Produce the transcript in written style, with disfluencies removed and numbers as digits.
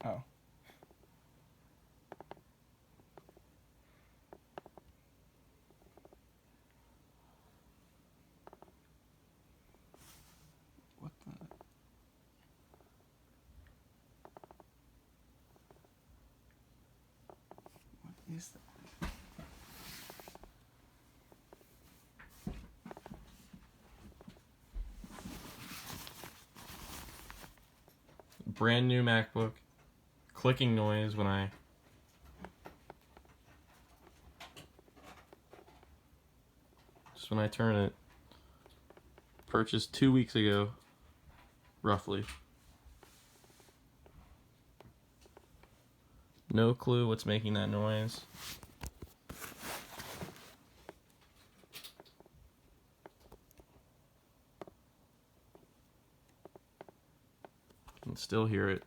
Oh. What the? What is that? Brand new MacBook. Clicking noise when I turn it. Purchased 2 weeks ago, roughly. No clue what's making that noise. Can still hear it.